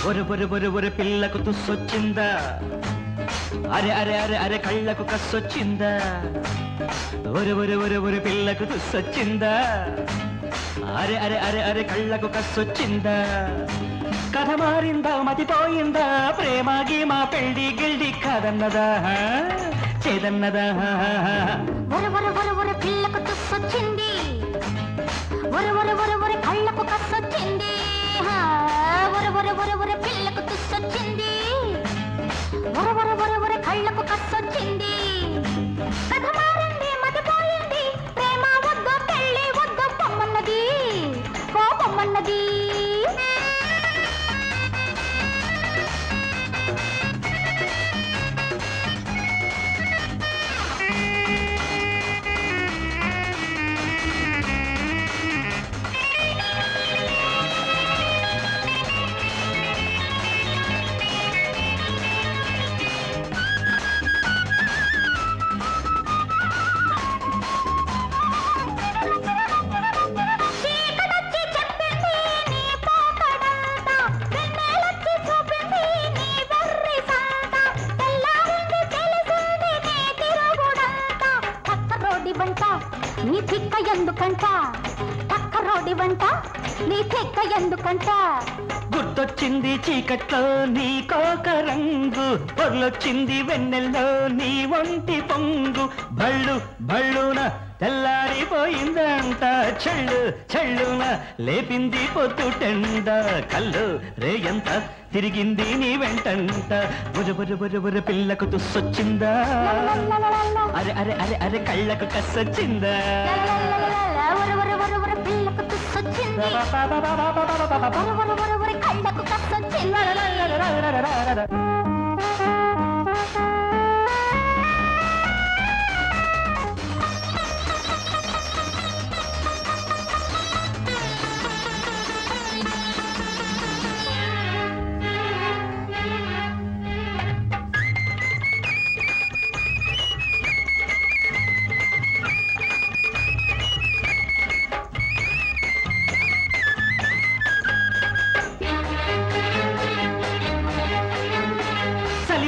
ఒరు పిల్లకు తుస్సొచ్చిందా అరే అరే అరే అరే కళ్ళకు కస్సొచ్చిందా ఒరు పిల్లకు తుస్సొచ్చిందా అరే అరే అరే అరే కళ్ళకు కస్సొచ్చిందా కథ మారిందా మతిపోయిందా ప్రేమ గీమా పెళ్లి గిల్డి కాదన్నదా చేదన్నదా ఒరు పిల్లకు తుస్సొచ్చింది ఒరు కళ్ళకు కస్సొచ్చింది ఒరు పిల్లకు తుస్సొచ్చింది ఒరు కళ్ళకు కస్సొచ్చింది కథ మారింది మతిపోయింది ప్రేమ వద్దు పెళ్లి వద్దు పొమ్మన్నది పొమ్మన్నది నీ తిక్క ఎందుకంట పక్క రోడి వంట నీ తిక్క ఎందుకంట గుర్తొచ్చింది చీకట్లో నీ కోక రంగు పొర్లొచ్చింది వెన్నెల్లో నీ ఒంటి పొంగు భళ్ళు భళ్ళున తెల్లారిపోయిందంట చెళ్ళు చెళ్ళున లేపింది పొద్దుటెండ కళ్ళు రేయంత తిరిగింది నీ వెంటంట బుర పిల్లకు తుస్సొచ్చిందా అరే అరే అరే అరే కళ్ళకు కస్సొచ్చిందా పిల్లకు తుస్సొచ్చింది కళ్ళకు కస్సొచ్చింది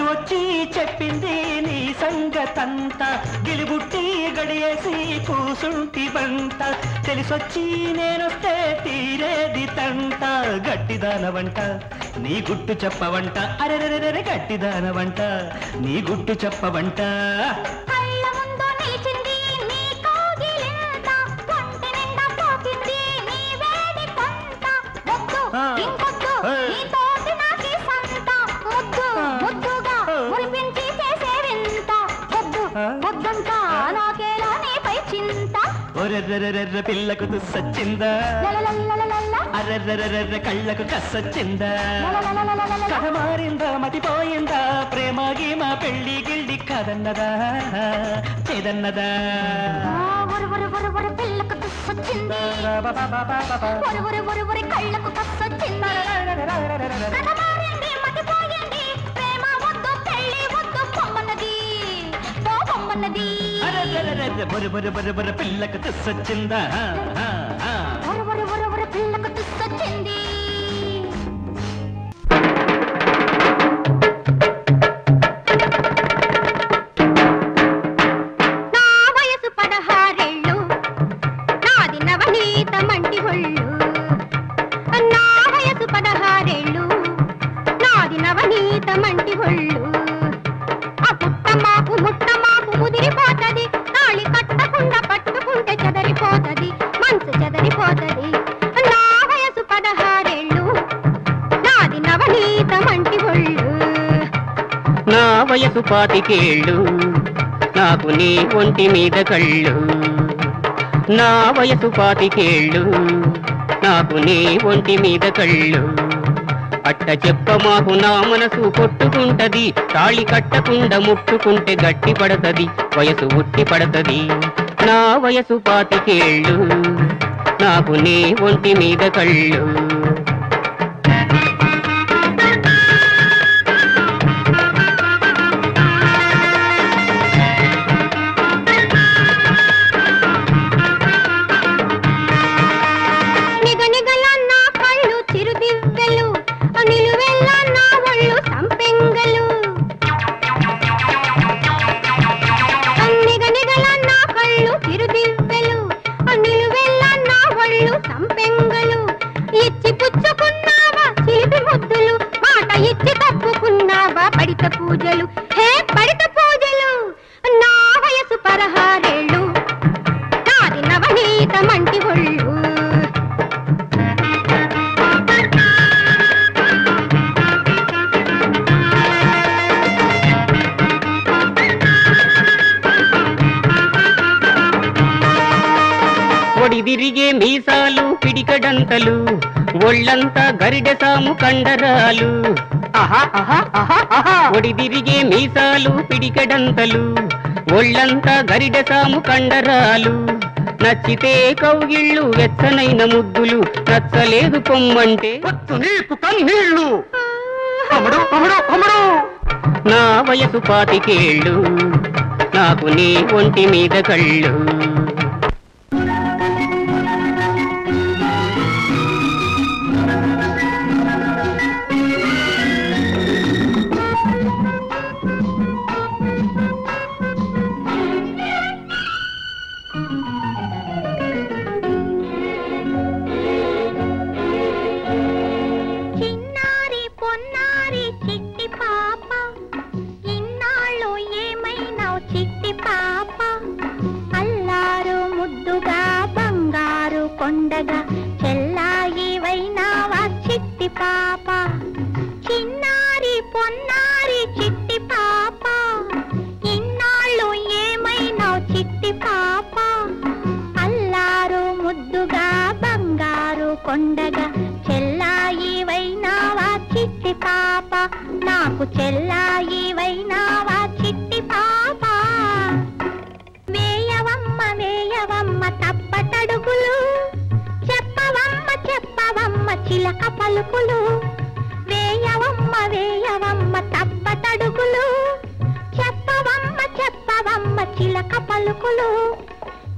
వచ్చి చెప్పింది నీ సంగతంతా గిలిబుట్టి గడియేసి కూసుంటి బంట తెలిసొచ్చి నేనొస్తే తీరేది తంట గట్టిదానవంట నీ గుట్టు చెప్పవంట అరెరెరెరె గట్టిదానవంట నీ గుట్టు చెప్పవంట ఒర్రెర్రెర్రె పిల్లకు తుస్సొచ్చిందా అర్రెర్రెర్రె కళ్ళకు కస్సొచ్చిందా కథ మారిందా మతిపోయిందా ప్రేమ గీమా పెళ్లి గిల్డి కాదన్నదా చేదన్నదా పిల్లకు తుస్సొచ్చింది కళ్ళకు కస్సొచ్చింది బొర పిల్లకు తుస్సొచ్చిందా పిల్లకు తుస్సొచ్చింది నా వయసు 16 నాది నవనీత మంటి ఒళ్ళు నా వయసు 16 నాది నవనీత మంటి ఒళ్ళు ఆ పుట్టమాకు ముట్టమాకు ముదిరిపోతది తాళి కట్టకుండా పట్టుకుంటే చెదరిపోతది మనసు చెదరిపోతది నా వయసు 16 నాది నవనీత మంటి ఒళ్ళు నా వయసు 25 నాకు నీ ఒంటి మీద కళ్ళు నా వయసు 25 నాకు నీ ఒంటి మీద కళ్ళు అట్ట చెప్ప మాకు నా మనసు కొట్టుకుంటది తాళి కట్టకుండా ముట్టుకుంటే గట్టి పడతది వయసు ఉట్టి పడతది నా వయసు 25 నాకు నీ ఒంటి మీద కళ్ళు నిగనిగల నా కళ్ళు చిరుదివ్వెలు నిలువెల్ల బడిత పూజలు హే బడిత పూజలు నా వయసు 16 ఏళ్ళు నాది నవనీత మంటి ఒళ్ళు ఒడిదిరిగే మీసాలు పిడికడంతలు ఒళ్ళంతా గరిడె సాము కండరాలు ఒడిదిరిగే మీసాలు పిడికడంతలు ఒళ్ళంతా గరిడె సాము కండరాలు నచ్చితే కౌగిళ్ళు వెచ్చనైన ముద్దులు నచ్చలేదు పొమ్మంటే నీకు కన్నీళ్ళు నా వయసు 25 ఏళ్ళు నాకు నీ ఒంటి మీద కళ్ళు చెల్లాయి వైనావా చిట్టి పాప చిన్నారి పొన్నారి చిట్టి పాప ఇన్నాళ్ళు ఏమైనావు చిట్టి పాప అల్లారు ముద్దుగా బంగారు కొండగా చెల్లాయి వైనావా చిట్టి పాప నాకు చెల్లాయి వైనావా చిట్టి పాప వేయవమ్మ వేయవమ్మ తప్పటడుగులు చెప్పవమ్మ చిలక పలుకులు వేయవమ్మ వేయవమ్మ తప్పటడుగులు చెప్పవమ్మ చిలక పలుకులు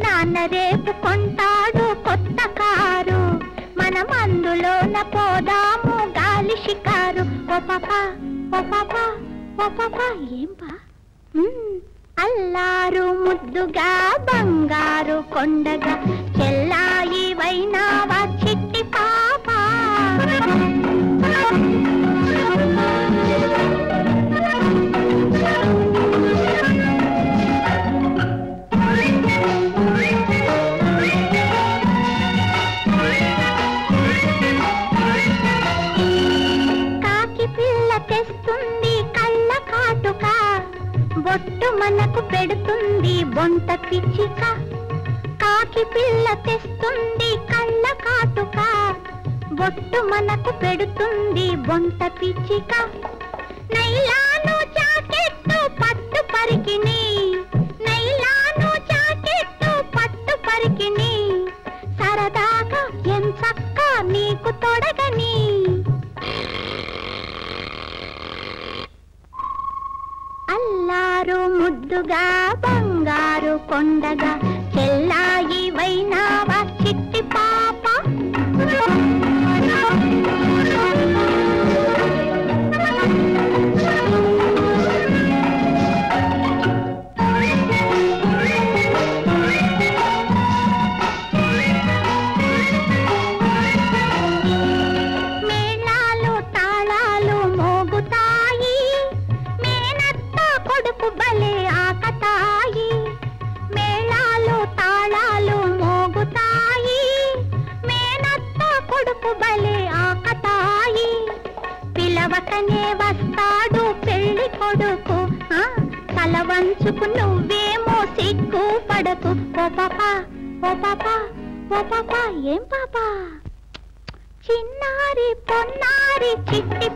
నాన్న రేపు కొంటాడు కొత్త కారు మనం అందులోన పోదాము గాలి షికారు ఓ పాపా ఓ పాపా ఓ పాపా ఏం పా అల్లారు ముద్దుగా బంగారు కొండగా చెల్లాయి వైనావా చిట్టి పాప కాకి పిల్ల తెస్తుంది కళ్ళ కాటుక బొట్టు మనకు పెడుతుంది బొంత పిచ్చిక కాకి పిల్ల తెస్తుంది కళ్ళ కాటుక బొట్టు మనకు పెడుతుంది బొంత పిచ్చిక నైలాను జాకెట్టు పట్టు పరికిని నైలాను జాకెట్టు పట్టు పరికిని సరదాగా ఎంచక్క నీకు తొడగని అల్లారు ముద్దుగా బంగారు కొండగా చెల్లాయి వైనావా చిట్టి పాప మేళాలు తాళాలు మోగుతాయి మేనత్త కొడుకు భలే ఆకతాయి మేళాలు తాళాలు మోగుతాయి మేనత్త కొడుకు భలే ఆకతాయి పిలవకనే వస్తాడు పెళ్లి కొడుకు తల వంచుకు నువ్వేమో సిగ్గు పడకు ఓ పాపా ఓ పాపా ఓ పాపా ఏం పాపా చిన్నారి పొన్నారి చిట్టి